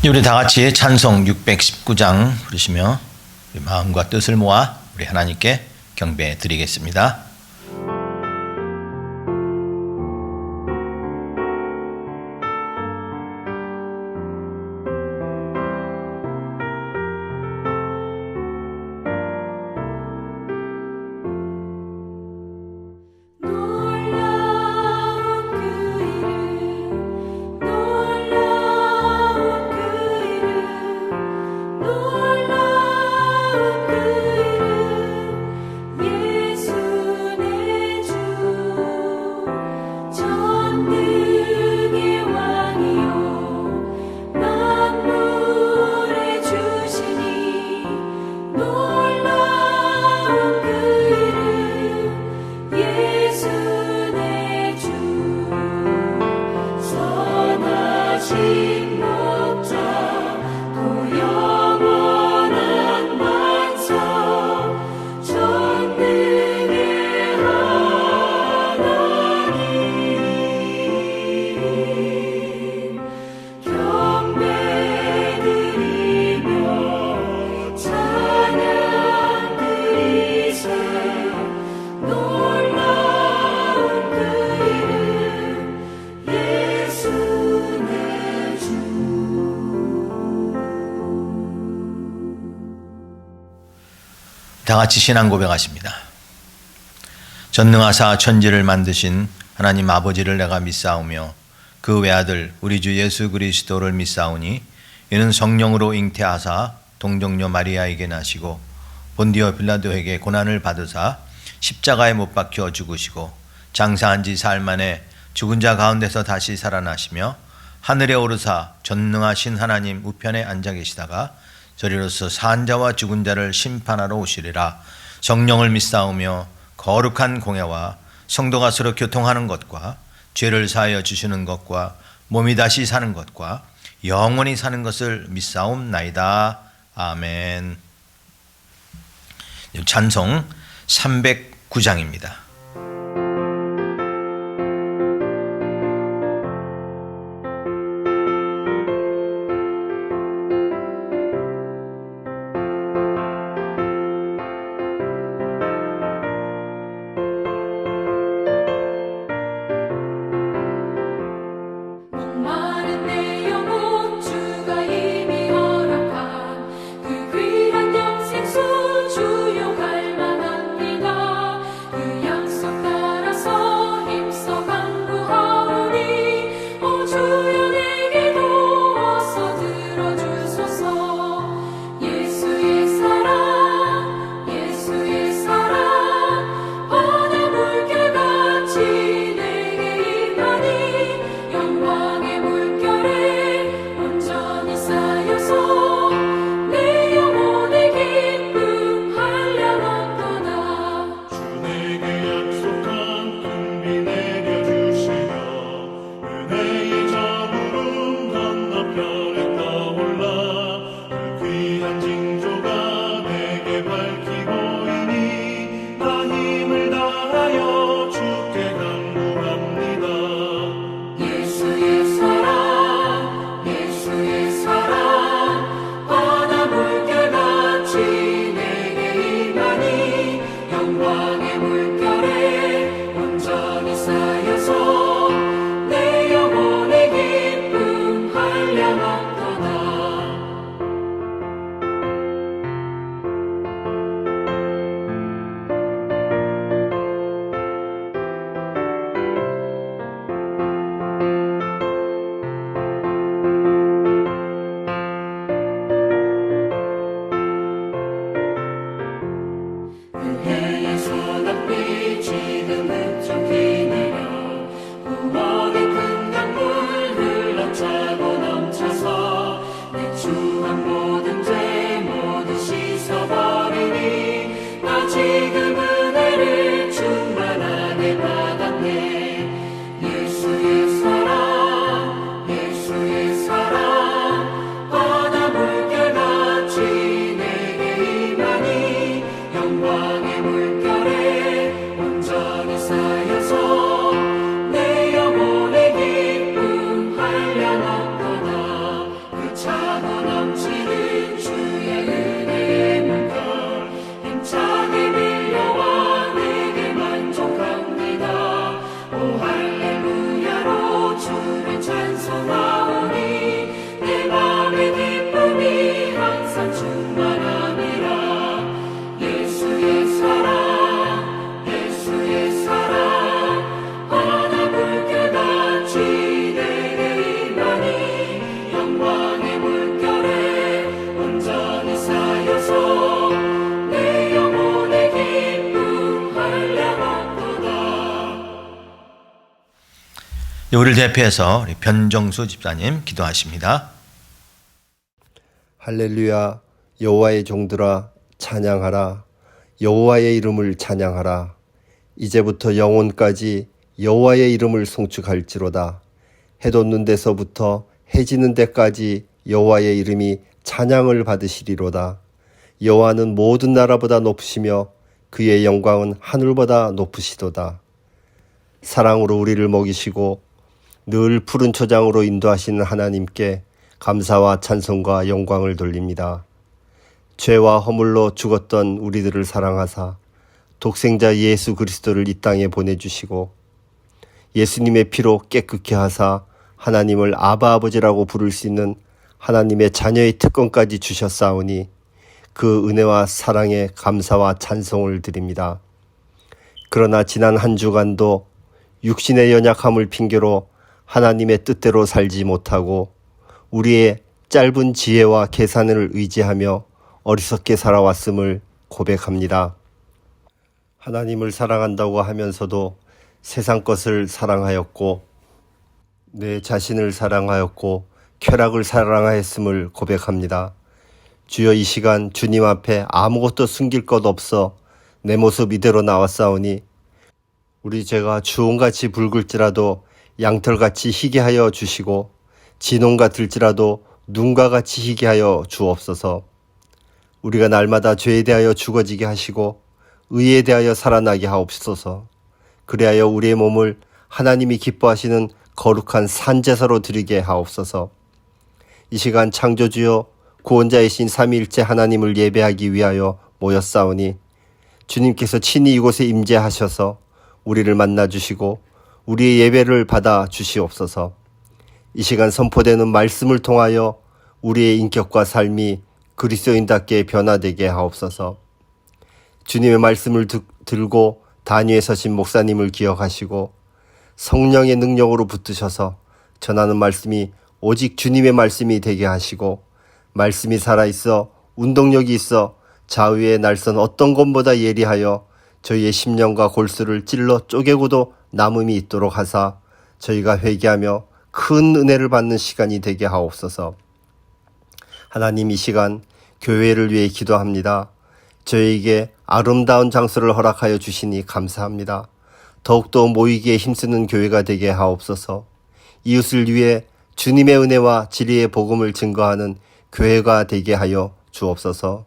우리 다 같이 찬송 619장 부르시며 우리 마음과 뜻을 모아 우리 하나님께 경배 드리겠습니다. 다 같이 신앙 고백하십니다. 전능하사 천지를 만드신 하나님 아버지를 내가 믿사오며 그 외아들 우리 주 예수 그리스도를 믿사오니 이는 성령으로 잉태하사 동정녀 마리아에게 나시고 본디오 빌라도에게 고난을 받으사 십자가에 못 박혀 죽으시고 장사한 지 사흘 만에 죽은 자 가운데서 다시 살아나시며 하늘에 오르사 전능하신 하나님 우편에 앉아 계시다가 저리로서 산 자와 죽은 자를 심판하러 오시리라. 성령을 믿사오며 거룩한 공예와 성도가 서로 교통하는 것과 죄를 사하여 주시는 것과 몸이 다시 사는 것과 영원히 사는 것을 믿사옵나이다. 아멘. 찬송 309장입니다. 주용할 만합니다. 그 우리를 대표해서 우리 변정수 집사님 기도하십니다. 할렐루야. 여호와의 종들아 찬양하라. 여호와의 이름을 찬양하라. 이제부터 영혼까지 여호와의 이름을 송축할지로다. 해 돋는 데서부터 해 지는 데까지 여호와의 이름이 찬양을 받으시리로다. 여호와는 모든 나라보다 높으시며 그의 영광은 하늘보다 높으시도다. 사랑으로 우리를 먹이시고 늘 푸른 초장으로 인도하시는 하나님께 감사와 찬송과 영광을 돌립니다. 죄와 허물로 죽었던 우리들을 사랑하사 독생자 예수 그리스도를 이 땅에 보내주시고 예수님의 피로 깨끗게 하사 하나님을 아바 아버지라고 부를 수 있는 하나님의 자녀의 특권까지 주셨사오니 그 은혜와 사랑에 감사와 찬송을 드립니다. 그러나 지난 한 주간도 육신의 연약함을 핑계로 하나님의 뜻대로 살지 못하고 우리의 짧은 지혜와 계산을 의지하며 어리석게 살아왔음을 고백합니다. 하나님을 사랑한다고 하면서도 세상 것을 사랑하였고 내 자신을 사랑하였고 쾌락을 사랑하였음을 고백합니다. 주여, 이 시간 주님 앞에 아무것도 숨길 것 없어 내 모습 이대로 나왔사오니 우리 죄가 주홍같이 붉을지라도 양털같이 희게 하여 주시고 진홍 같을지라도 눈과 같이 희게 하여 주옵소서. 우리가 날마다 죄에 대하여 죽어지게 하시고 의에 대하여 살아나게 하옵소서. 그리하여 우리의 몸을 하나님이 기뻐하시는 거룩한 산제사로 드리게 하옵소서. 이 시간 창조주여 구원자이신 삼위일체 하나님을 예배하기 위하여 모였사오니 주님께서 친히 이곳에 임재하셔서 우리를 만나주시고 우리의 예배를 받아 주시옵소서. 이 시간 선포되는 말씀을 통하여 우리의 인격과 삶이 그리스도인답게 변화되게 하옵소서. 주님의 말씀을 들고 단위에 서신 목사님을 기억하시고 성령의 능력으로 붙드셔서 전하는 말씀이 오직 주님의 말씀이 되게 하시고 말씀이 살아있어 운동력이 있어 좌우의 날선 어떤 것보다 예리하여 저희의 심령과 골수를 찔러 쪼개고도 남음이 있도록 하사 저희가 회개하며 큰 은혜를 받는 시간이 되게 하옵소서. 하나님, 이 시간 교회를 위해 기도합니다. 저희에게 아름다운 장소를 허락하여 주시니 감사합니다. 더욱더 모이기에 힘쓰는 교회가 되게 하옵소서. 이웃을 위해 주님의 은혜와 진리의 복음을 증거하는 교회가 되게 하여 주옵소서.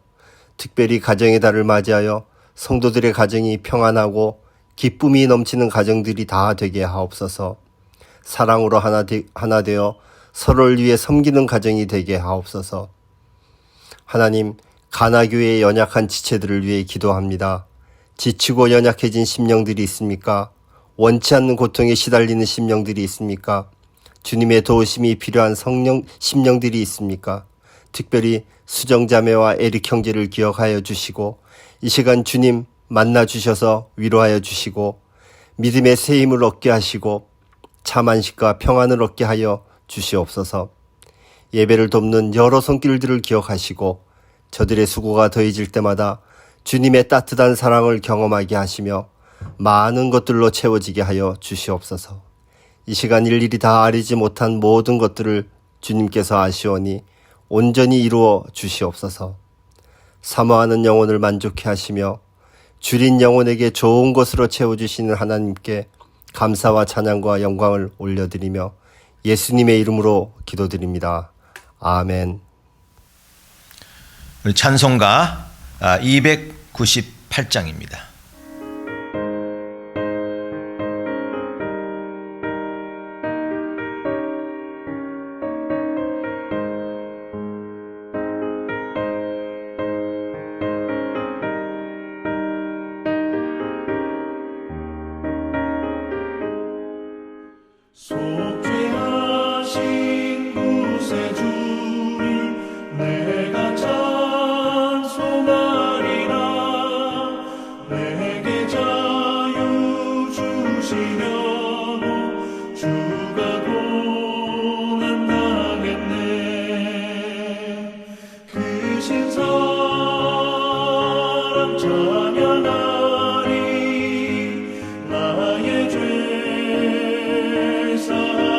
특별히 가정의 달을 맞이하여 성도들의 가정이 평안하고 기쁨이 넘치는 가정들이 다 되게 하옵소서. 사랑으로 하나 되어 서로를 위해 섬기는 가정이 되게 하옵소서. 하나님, 가나교회의 연약한 지체들을 위해 기도합니다. 지치고 연약해진 심령들이 있습니까? 원치 않는 고통에 시달리는 심령들이 있습니까? 주님의 도우심이 필요한 심령들이 있습니까? 특별히 수정자매와 에릭 형제를 기억하여 주시고 이 시간 주님 만나 주셔서 위로하여 주시고 믿음의 새 힘을 얻게 하시고 참 안식과 평안을 얻게 하여 주시옵소서. 예배를 돕는 여러 손길들을 기억하시고 저들의 수고가 더해질 때마다 주님의 따뜻한 사랑을 경험하게 하시며 많은 것들로 채워지게 하여 주시옵소서. 이 시간 일일이 다 아리지 못한 모든 것들을 주님께서 아시오니 온전히 이루어 주시옵소서. 사모하는 영혼을 만족해 하시며 줄인 영혼에게 좋은 것으로 채워주시는 하나님께 감사와 찬양과 영광을 올려드리며 예수님의 이름으로 기도드립니다. 아멘. 우리 찬송가 298장입니다. 속죄하신 구세주를 내가 찬송하리라. 내게 자유 주시려고 주가 고난당했네. 그 신사랑 찬양하리. 나의 죄 사함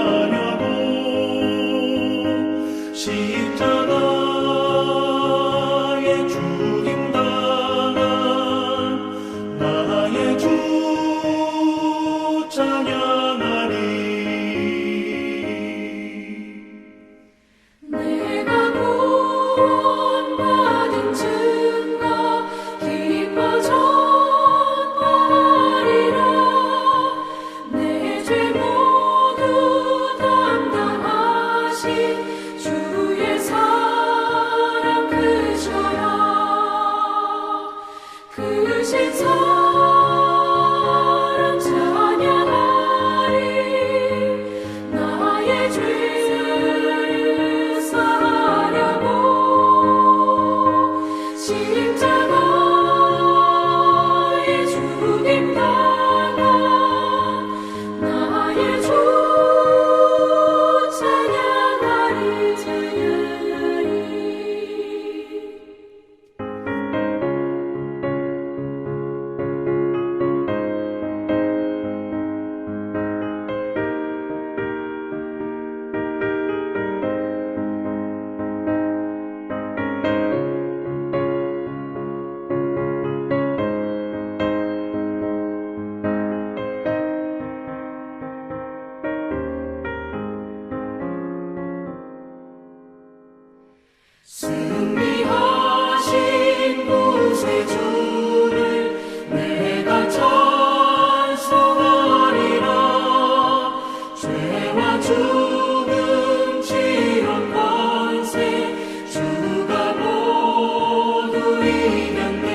죽음 지옥 권세 주가 모두 이겼네.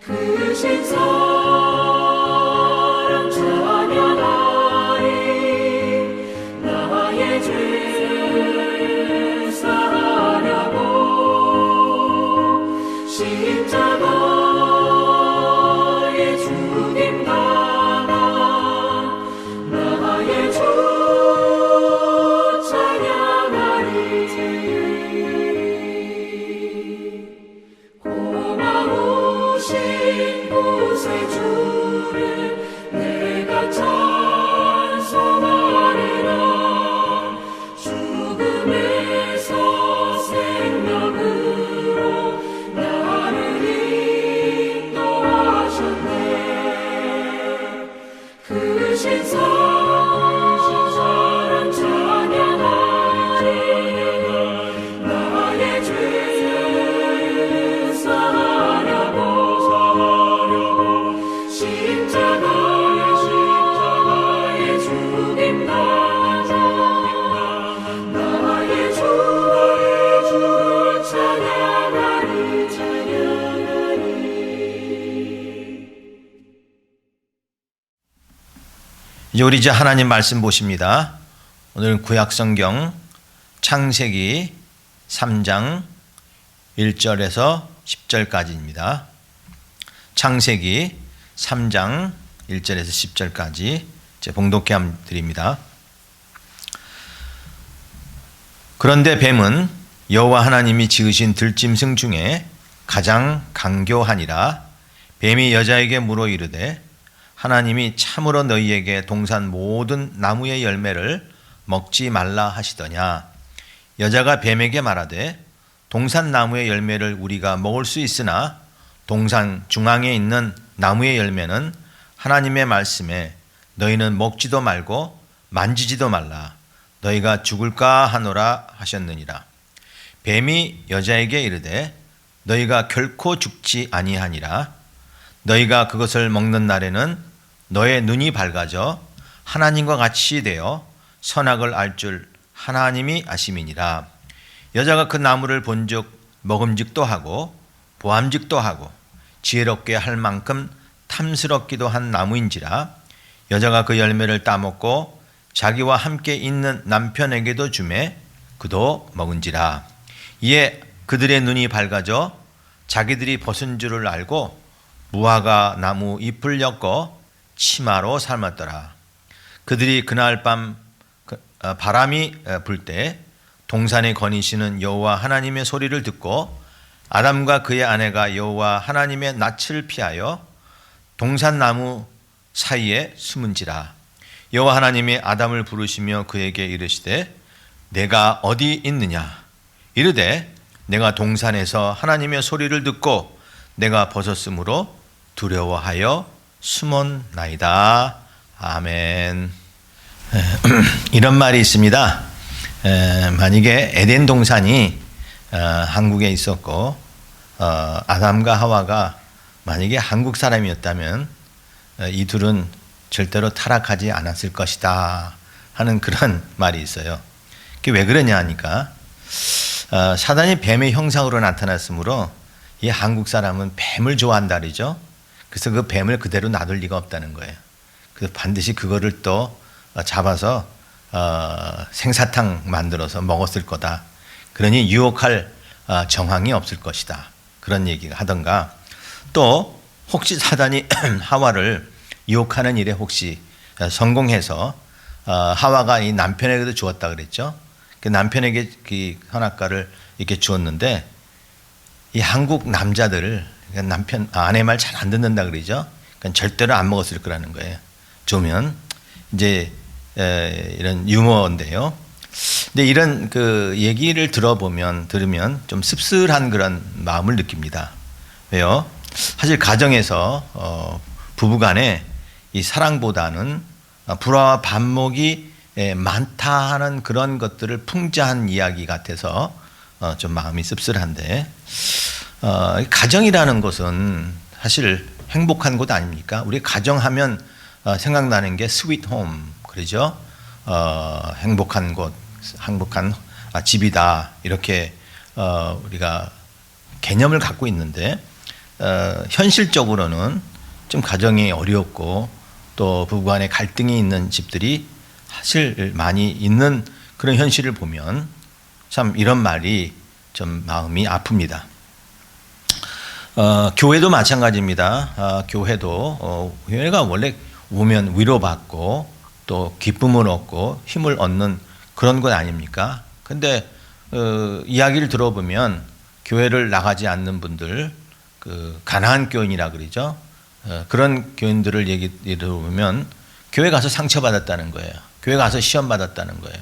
그 신사랑 찬양하리. 나의 죄를 사하려고 십자가에 죽임 당한 나의 주 찬양하리. 고마우신 구세주를 내가 찬송하리라. 죽음에서 생명으로 나를 인도하셨네. 그 신사랑 찬양하리. 나의 죄를 사하려고 십자가에 죽임 당한 나의 주를 찬양하리. 이제 우리 이제 하나님 말씀 보십니다. 오늘은 구약성경 창세기 3장 1절에서 10절까지입니다. 창세기 3장 1절에서 10절까지 제 봉독해 함 드립니다. 그런데 뱀은 여호와 하나님이 지으신 들짐승 중에 가장 강교하니라. 뱀이 여자에게 물어 이르되 하나님이 참으로 너희에게 동산 모든 나무의 열매를 먹지 말라 하시더냐. 여자가 뱀에게 말하되 동산 나무의 열매를 우리가 먹을 수 있으나 동산 중앙에 있는 나무의 열매는 하나님의 말씀에 너희는 먹지도 말고 만지지도 말라. 너희가 죽을까 하노라 하셨느니라. 뱀이 여자에게 이르되 너희가 결코 죽지 아니하니라. 너희가 그것을 먹는 날에는 너의 눈이 밝아져 하나님과 같이 되어 선악을 알 줄 하나님이 아심이니라. 여자가 그 나무를 본즉 먹음직도 하고 보암직도 하고 지혜롭게 할 만큼 탐스럽기도 한 나무인지라. 여자가 그 열매를 따먹고 자기와 함께 있는 남편에게도 주매 그도 먹은지라. 이에 그들의 눈이 밝아져 자기들이 벗은 줄을 알고 무화과 나무 잎을 엮어 치마로 삶았더라. 그들이 그날 밤 바람이 불 때 동산에 거니시는 여호와 하나님의 소리를 듣고 아담과 그의 아내가 여호와 하나님의 낯을 피하여 동산 나무 사이에 숨은지라. 여호와 하나님이 아담을 부르시며 그에게 이르시되 내가 어디 있느냐. 이르되 내가 동산에서 하나님의 소리를 듣고 내가 벗었으므로 두려워하여 숨었나이다. 아멘. 이런 말이 있습니다. 만약에 에덴 동산이 한국에 있었고 아담과 하와가 만약에 한국 사람이었다면 이 둘은 절대로 타락하지 않았을 것이다 하는 그런 말이 있어요. 그게 왜 그러냐 하니까 사단이 뱀의 형상으로 나타났으므로 이 한국 사람은 뱀을 좋아한다 그러죠. 그래서 그 뱀을 그대로 놔둘 리가 없다는 거예요. 그래서 반드시 그거를 또 잡아서 생사탕 만들어서 먹었을 거다. 그러니 유혹할 정황이 없을 것이다. 그런 얘기가 하던가. 또 혹시 사단이 하와를 유혹하는 일에 혹시 성공해서 하와가 이 남편에게도 주었다 그랬죠. 그 남편에게 그 선악과를 이렇게 주었는데 이 한국 남자들 남편 아내 말 잘 안 듣는다 그러죠. 그러니까 절대로 안 먹었을 거라는 거예요. 주면 이제 이런 유머인데요. 근데 이런 그 얘기를 들으면 좀 씁쓸한 그런 마음을 느낍니다. 왜요? 사실 가정에서 부부간에 이 사랑보다는 불화와 반목이 많다 하는 그런 것들을 풍자한 이야기 같아서 좀 마음이 씁쓸한데 가정이라는 것은 사실 행복한 곳 아닙니까? 우리 가정하면 생각나는 게 스윗 홈 그러죠. 행복한 곳, 행복한 집이다 이렇게 우리가 개념을 갖고 있는데 현실적으로는 좀 가정이 어렵고 또 부부간에 갈등이 있는 집들이 사실 많이 있는 그런 현실을 보면 참 이런 말이 좀 마음이 아픕니다. 교회도 마찬가지입니다. 교회가 원래 오면 위로받고 또 기쁨을 얻고 힘을 얻는 그런 것 아닙니까? 근데 이야기를 들어보면 교회를 나가지 않는 분들, 그 가난한 교인이라 그러죠. 그런 교인들을 얘기 들어보면 교회 가서 상처받았다는 거예요. 교회 가서 시험 받았다는 거예요.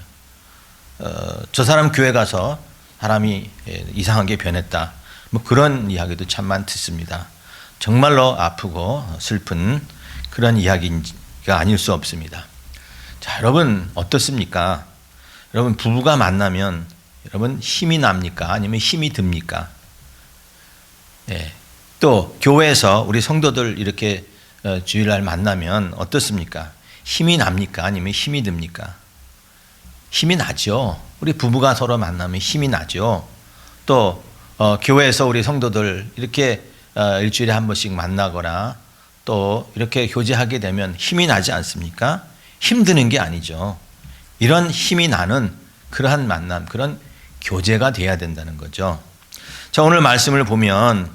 저 사람 교회 가서 사람이 이상하게 변했다. 뭐 그런 이야기도 참만 듣습니다. 정말로 아프고 슬픈 그런 이야기가 아닐 수 없습니다. 자, 여러분 어떻습니까? 여러분 부부가 만나면 여러분 힘이 납니까? 아니면 힘이 듭니까? 예. 또 교회에서 우리 성도들 이렇게 주일날 만나면 어떻습니까? 힘이 납니까? 아니면 힘이 듭니까? 힘이 나죠. 우리 부부가 서로 만나면 힘이 나죠. 또 교회에서 우리 성도들 이렇게 일주일에 한 번씩 만나거나 또 이렇게 교제하게 되면 힘이 나지 않습니까? 힘드는 게 아니죠. 이런 힘이 나는 그러한 만남, 그런 교제가 돼야 된다는 거죠. 자, 오늘 말씀을 보면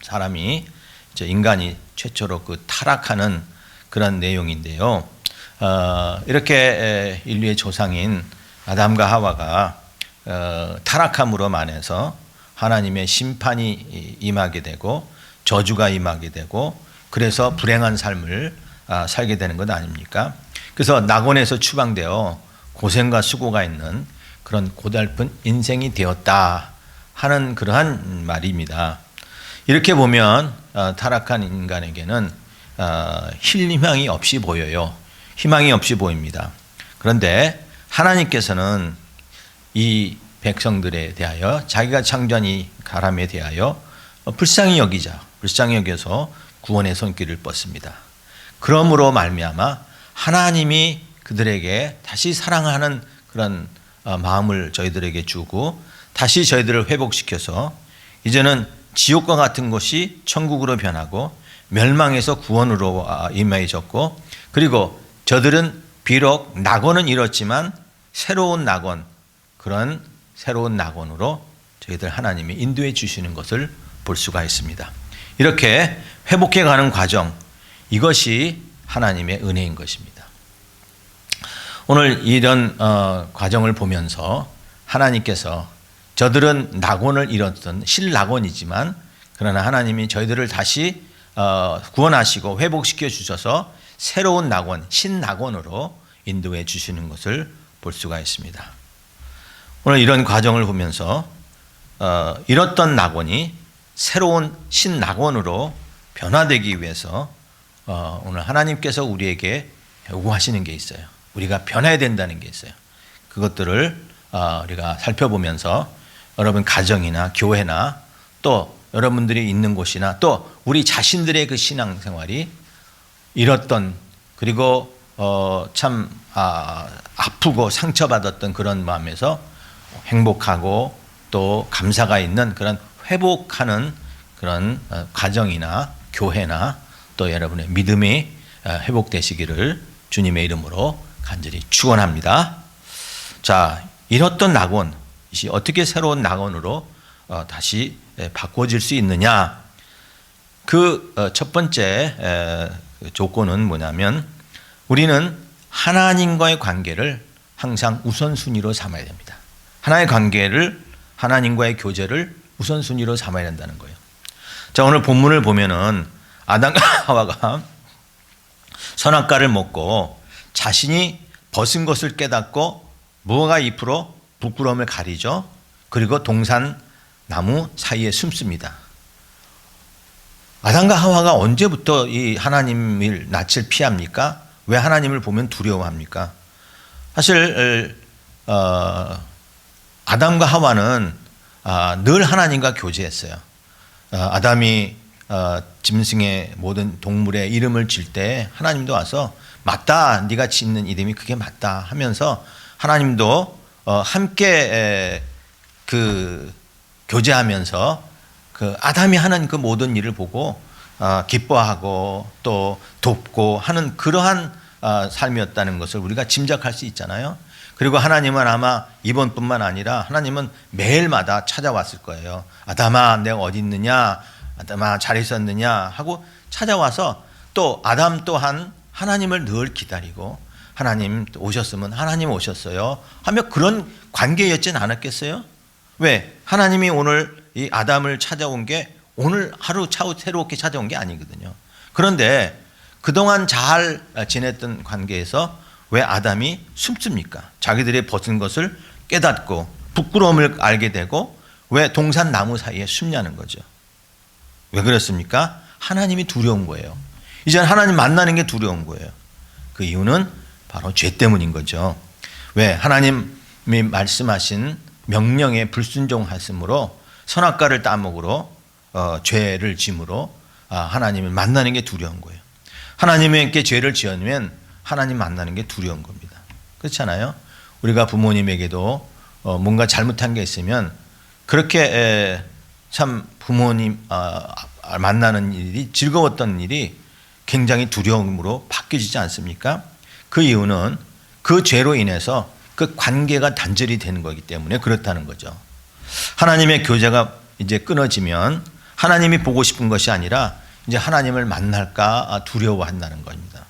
사람이 인간이 최초로 그 타락하는 그런 내용인데요. 이렇게 인류의 조상인 아담과 하와가 타락함으로 만해서 하나님의 심판이 임하게 되고 저주가 임하게 되고 그래서 불행한 삶을 살게 되는 것 아닙니까? 그래서 낙원에서 추방되어 고생과 수고가 있는 그런 고달픈 인생이 되었다 하는 그러한 말입니다. 이렇게 보면 타락한 인간에게는 희망이 없이 보여요. 희망이 없이 보입니다. 그런데 하나님께서는 이 백성들에 대하여 자기가 창조한 이 사람에 대하여 불쌍히 여겨서 구원의 손길을 뻗습니다. 그러므로 말미암아 하나님이 그들에게 다시 사랑하는 그런 마음을 저희들에게 주고 다시 저희들을 회복시켜서 이제는 지옥과 같은 곳이 천국으로 변하고 멸망에서 구원으로 임해졌고 그리고 저들은 비록 낙원은 이렇지만 새로운 낙원, 그런 새로운 낙원으로 저희들 하나님이 인도해 주시는 것을 볼 수가 있습니다. 이렇게 회복해가는 과정, 이것이 하나님의 은혜인 것입니다. 오늘 이런 과정을 보면서 하나님께서 저들은 낙원을 잃었던 실낙원이지만 그러나 하나님이 저희들을 다시 구원하시고 회복시켜 주셔서 새로운 낙원, 신낙원으로 인도해 주시는 것을 볼 수가 있습니다. 오늘 이런 과정을 보면서 잃었던 낙원이 새로운 신낙원으로 변화되기 위해서 오늘 하나님께서 우리에게 요구하시는 게 있어요. 우리가 변해야 된다는 게 있어요. 그것들을 우리가 살펴보면서 여러분 가정이나 교회나 또 여러분들이 있는 곳이나 또 우리 자신들의 그 신앙생활이 잃었던 그리고 참 아프고 상처받았던 그런 마음에서 행복하고 또 감사가 있는 그런 회복하는 그런 가정이나 교회나 또 여러분의 믿음이 회복되시기를 주님의 이름으로 간절히 축원합니다. 자, 잃었던 낙원, 이것이 어떻게 새로운 낙원으로 다시 바꿔질 수 있느냐? 그 첫 번째 조건은 뭐냐면 우리는 하나님과의 관계를 항상 우선순위로 삼아야 됩니다. 하나의 관계를 하나님과의 교제를 우선순위로 삼아야 된다는 거예요. 자, 오늘 본문을 보면은 아담과 하와가 선악과를 먹고 자신이 벗은 것을 깨닫고 무화과 잎으로 부끄러움을 가리죠. 그리고 동산 나무 사이에 숨습니다. 아담과 하와가 언제부터 이 하나님을 낯을 피합니까? 왜 하나님을 보면 두려워합니까? 사실 아담과 하와는 늘 하나님과 교제했어요. 아담이 짐승의 모든 동물의 이름을 질 때 하나님도 와서 맞다. 네가 짓는 이름이 그게 맞다 하면서 하나님도 함께 그 교제하면서 그 아담이 하는 그 모든 일을 보고 기뻐하고 또 돕고 하는 그러한 삶이었다는 것을 우리가 짐작할 수 있잖아요. 그리고 하나님은 아마 이번뿐만 아니라 하나님은 매일마다 찾아왔을 거예요. 아담아 내가 어디 있느냐, 아담아 잘 있었느냐 하고 찾아와서 또 아담 또한 하나님을 늘 기다리고 하나님 오셨으면 하나님 오셨어요 하며 그런 관계였진 않았겠어요? 왜? 하나님이 오늘 이 아담을 찾아온 게 오늘 하루 새롭게 찾아온 게 아니거든요. 그런데 그동안 잘 지냈던 관계에서 왜 아담이 숨습니까? 자기들이 벗은 것을 깨닫고 부끄러움을 알게 되고 왜 동산나무 사이에 숨냐는 거죠. 왜 그렇습니까? 하나님이 두려운 거예요. 이제는 하나님 만나는 게 두려운 거예요. 그 이유는 바로 죄 때문인 거죠. 왜? 하나님이 말씀하신 명령에 불순종하심으로 선악과를 따먹으로 죄를 짐으로 하나님을 만나는 게 두려운 거예요. 하나님께 죄를 지으면 하나님 만나는 게 두려운 겁니다. 그렇잖아요. 우리가 부모님에게도 뭔가 잘못한 게 있으면 그렇게 참 부모님 만나는 일이 즐거웠던 일이 굉장히 두려움으로 바뀌어지지 않습니까? 그 이유는 그 죄로 인해서 그 관계가 단절이 되는 거기 때문에 그렇다는 거죠. 하나님의 교제가 이제 끊어지면 하나님이 보고 싶은 것이 아니라 이제 하나님을 만날까 두려워한다는 겁니다.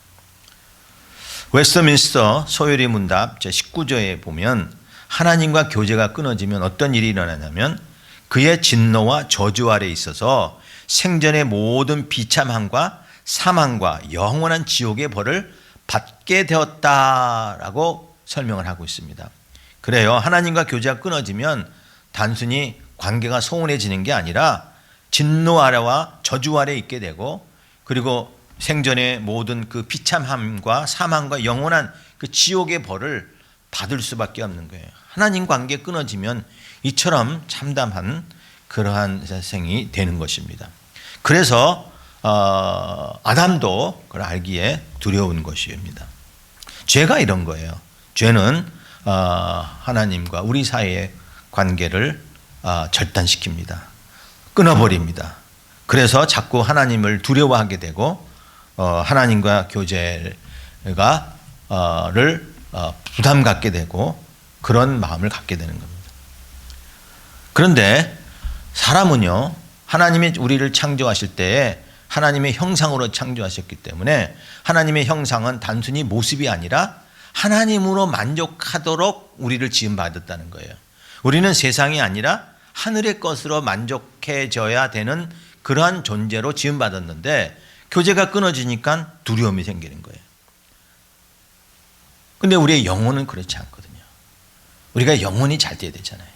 웨스트민스터 소요리 문답 제19조에 보면 하나님과 교제가 끊어지면 어떤 일이 일어나냐면 그의 진노와 저주 아래 있어서 생전의 모든 비참함과 사망과 영원한 지옥의 벌을 받게 되었다라고 설명을 하고 있습니다. 그래요. 하나님과 교제가 끊어지면 단순히 관계가 소원해지는 게 아니라 진노 아래와 저주 아래 있게 되고 그리고 생전의 모든 그 비참함과 사망과 영원한 그 지옥의 벌을 받을 수밖에 없는 거예요. 하나님 관계 끊어지면 이처럼 참담한 그러한 세상이 되는 것입니다. 그래서 아담도 그걸 알기에 두려운 것입니다. 죄가 이런 거예요. 죄는 하나님과 우리 사이의 관계를 절단시킵니다. 끊어버립니다. 그래서 자꾸 하나님을 두려워하게 되고 하나님과 교제를 부담 갖게 되고 그런 마음을 갖게 되는 겁니다. 그런데 사람은요, 하나님이 우리를 창조하실 때에 하나님의 형상으로 창조하셨기 때문에 하나님의 형상은 단순히 모습이 아니라 하나님으로 만족하도록 우리를 지음받았다는 거예요. 우리는 세상이 아니라 하늘의 것으로 만족해져야 되는 그러한 존재로 지음받았는데 교제가 끊어지니까 두려움이 생기는 거예요. 근데 우리의 영혼은 그렇지 않거든요. 우리가 영혼이 잘 돼야 되잖아요.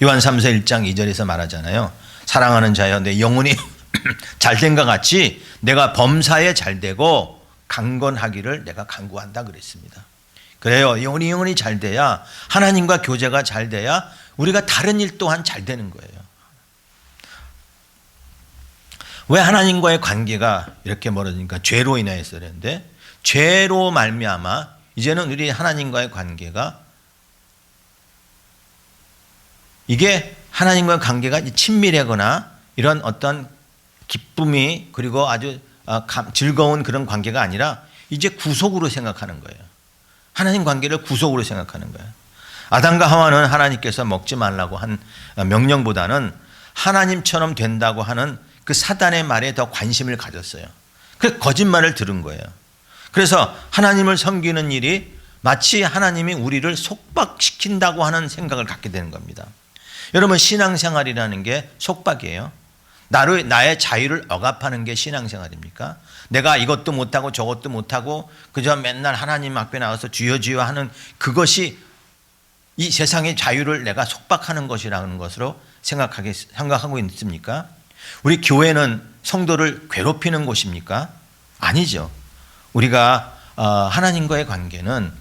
요한 3서 1장 2절에서 말하잖아요. 사랑하는 자여 내 영혼이 잘된 것 같이 내가 범사에 잘되고 강건하기를 내가 간구한다 그랬습니다. 그래요. 영혼이 잘 돼야 하나님과 교제가 잘 돼야 우리가 다른 일 또한 잘 되는 거예요. 왜 하나님과의 관계가 이렇게 멀어지니까 죄로 인해서 그랬는데 죄로 말미암아 이제는 우리 하나님과의 관계가 이게 하나님과의 관계가 친밀하거나 이런 어떤 기쁨이 그리고 아주 즐거운 그런 관계가 아니라 이제 구속으로 생각하는 거예요. 하나님 관계를 구속으로 생각하는 거예요. 아담과 하와는 하나님께서 먹지 말라고 한 명령보다는 하나님처럼 된다고 하는 그 사단의 말에 더 관심을 가졌어요. 그 거짓말을 들은 거예요. 그래서 하나님을 섬기는 일이 마치 하나님이 우리를 속박시킨다고 하는 생각을 갖게 되는 겁니다. 여러분, 신앙생활이라는 게 속박이에요. 나의 자유를 억압하는 게 신앙생활입니까? 내가 이것도 못하고 저것도 못하고 그저 맨날 하나님 앞에 나와서 주여 주여 하는 그것이 이 세상의 자유를 내가 속박하는 것이라는 것으로 생각하고 있습니까? 우리 교회는 성도를 괴롭히는 곳입니까? 아니죠. 우리가 하나님과의 관계는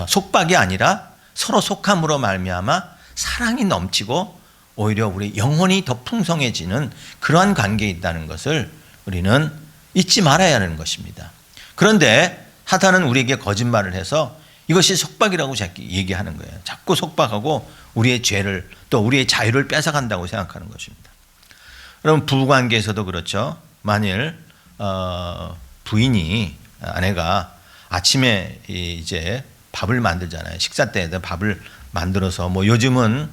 속박이 아니라 서로 속함으로 말미암아 사랑이 넘치고 오히려 우리 영혼이 더 풍성해지는 그러한 관계에 있다는 것을 우리는 잊지 말아야 하는 것입니다. 그런데 사탄은 우리에게 거짓말을 해서 이것이 속박이라고 자꾸 얘기하는 거예요. 자꾸 속박하고 우리의 죄를 또 우리의 자유를 뺏어간다고 생각하는 것입니다. 그럼 부부관계에서도 그렇죠. 만일 부인이 아내가 아침에 이제 밥을 만들잖아요. 식사 때에도 밥을 만들어서 뭐 요즘은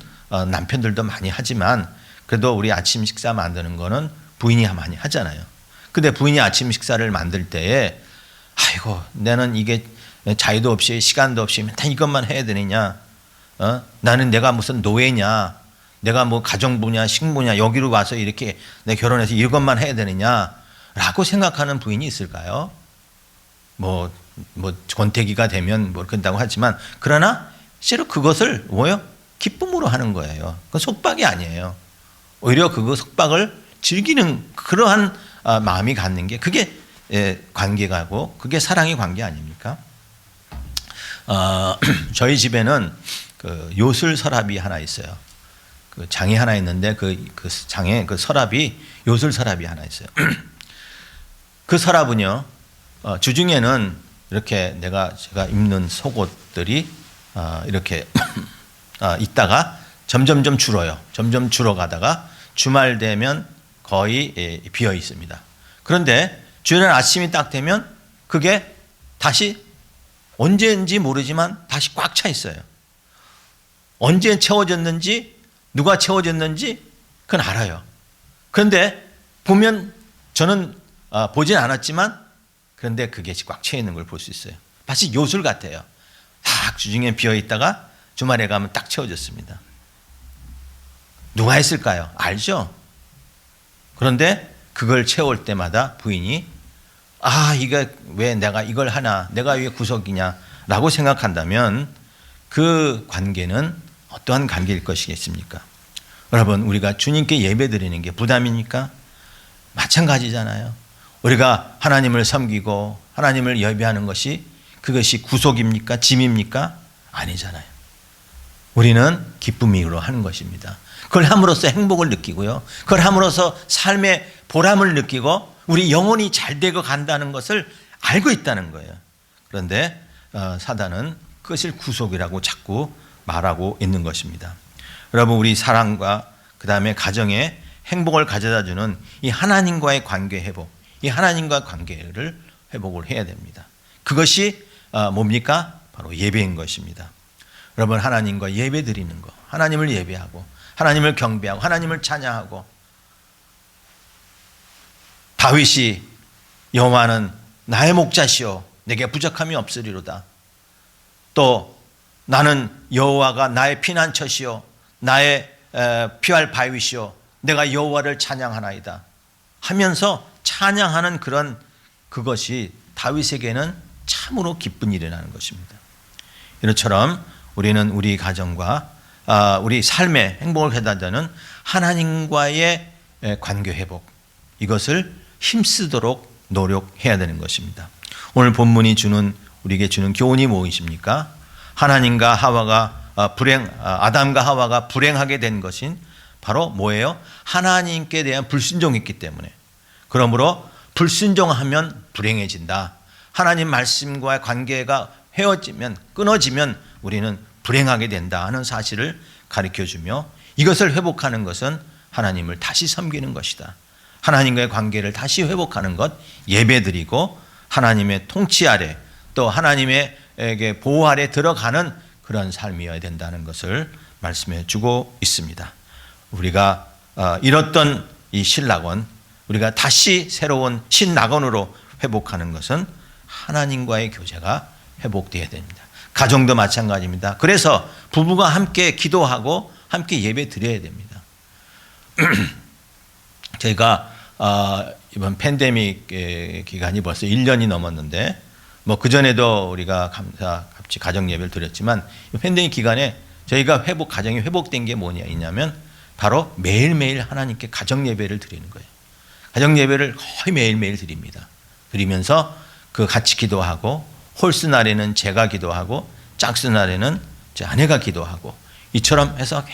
남편들도 많이 하지만 그래도 우리 아침 식사 만드는 거는 부인이 많이 하잖아요. 근데 부인이 아침 식사를 만들 때에 아이고 나는 이게 자유도 없이 시간도 없이 맨날 이것만 해야 되느냐, 나는 내가 무슨 노예냐, 내가 뭐 가정부냐 식모냐 여기로 와서 이렇게 내 결혼해서 이것만 해야 되느냐라고 생각하는 부인이 있을까요? 뭐 권태기가 되면 뭐 그런다고 하지만 그러나 실제로 그것을 뭐요? 기쁨으로 하는 거예요. 그건 속박이 아니에요. 오히려 그거 속박을 즐기는 그러한 마음이 갖는 게 그게 관계가고 그게 사랑의 관계 아닙니까? 저희 집에는 그 요술 서랍이 하나 있어요. 그 장이 하나 있는데 그 장에 그 서랍이 요술 서랍이 하나 있어요. 그 서랍은요, 주중에는 이렇게 제가 입는 속옷들이 이렇게 있다가 점점 줄어요. 점점 줄어가다가 주말 되면 거의 비어 있습니다. 그런데 주일 아침이 딱 되면 그게 다시 언제인지 모르지만 다시 꽉 차 있어요. 언제 채워졌는지 누가 채워졌는지 그건 알아요. 그런데 보면 저는 보진 않았지만 그런데 그게 꽉 차 있는 걸 볼 수 있어요. 마치 요술 같아요. 딱 주중에 비어 있다가 주말에 가면 딱 채워졌습니다. 누가 했을까요? 알죠? 그런데 그걸 채울 때마다 부인이 이게 왜 내가 이걸 하나, 내가 왜 구석이냐 라고 생각한다면 그 관계는 어떠한 관계일 것이겠습니까? 여러분, 우리가 주님께 예배 드리는 게 부담입니까? 마찬가지잖아요. 우리가 하나님을 섬기고 하나님을 예배하는 것이 그것이 구속입니까? 짐입니까? 아니잖아요. 우리는 기쁨으로 하는 것입니다. 그걸 함으로써 행복을 느끼고요. 그걸 함으로써 삶의 보람을 느끼고 우리 영혼이 잘 되고 간다는 것을 알고 있다는 거예요. 그런데 사단은 그것을 구속이라고 자꾸 말하고 있는 것입니다. 여러분, 우리 사랑과 그 다음에 가정에 행복을 가져다 주는 이 하나님과의 관계 회복, 이 하나님과 관계를 회복을 해야 됩니다. 그것이 뭡니까? 바로 예배인 것입니다. 여러분, 하나님과 예배 드리는 것, 하나님을 예배하고 하나님을 경배하고 하나님을 찬양하고, 다윗이 여호와는 나의 목자시오 내게 부족함이 없으리로다. 또 나는 여호와가 나의 피난처시오 나의 피할 바위시오 내가 여호와를 찬양하나이다 하면서 찬양하는 그것이 다윗에게는 참으로 기쁜 일이라는 것입니다. 이처럼 우리는 우리 가정과 우리 삶의 행복을 해다주는 하나님과의 관계 회복, 이것을 힘쓰도록 노력해야 되는 것입니다. 오늘 본문이 우리에게 주는 교훈이 무엇입니까? 하나님과 아담과 하와가 불행하게 된 것인 바로 뭐예요? 하나님께 대한 불순종했기 때문에. 그러므로 불순종하면 불행해진다. 하나님 말씀과의 관계가 끊어지면 우리는 불행하게 된다 하는 사실을 가르쳐주며, 이것을 회복하는 것은 하나님을 다시 섬기는 것이다. 하나님과의 관계를 다시 회복하는 것, 예배드리고 하나님의 통치 아래 또 하나님의 보호 아래 들어가는 그런 삶이어야 된다는 것을 말씀해 주고 있습니다. 우리가 잃었던 이 신락원, 우리가 다시 새로운 신낙원으로 회복하는 것은 하나님과의 교제가 회복되어야 됩니다. 가정도 마찬가지입니다. 그래서 부부가 함께 기도하고 함께 예배 드려야 됩니다. 저희가 이번 팬데믹 기간이 벌써 1년이 넘었는데, 뭐 그전에도 우리가 같이 가정 예배를 드렸지만, 팬데믹 기간에 저희가 가정이 회복된 게 뭐냐면 바로 매일매일 하나님께 가정 예배를 드리는 거예요. 가정 예배를 거의 매일매일 드립니다. 드리면서 같이 기도하고, 홀수 날에는 제가 기도하고, 짝수 날에는 제 아내가 기도하고, 이처럼 해서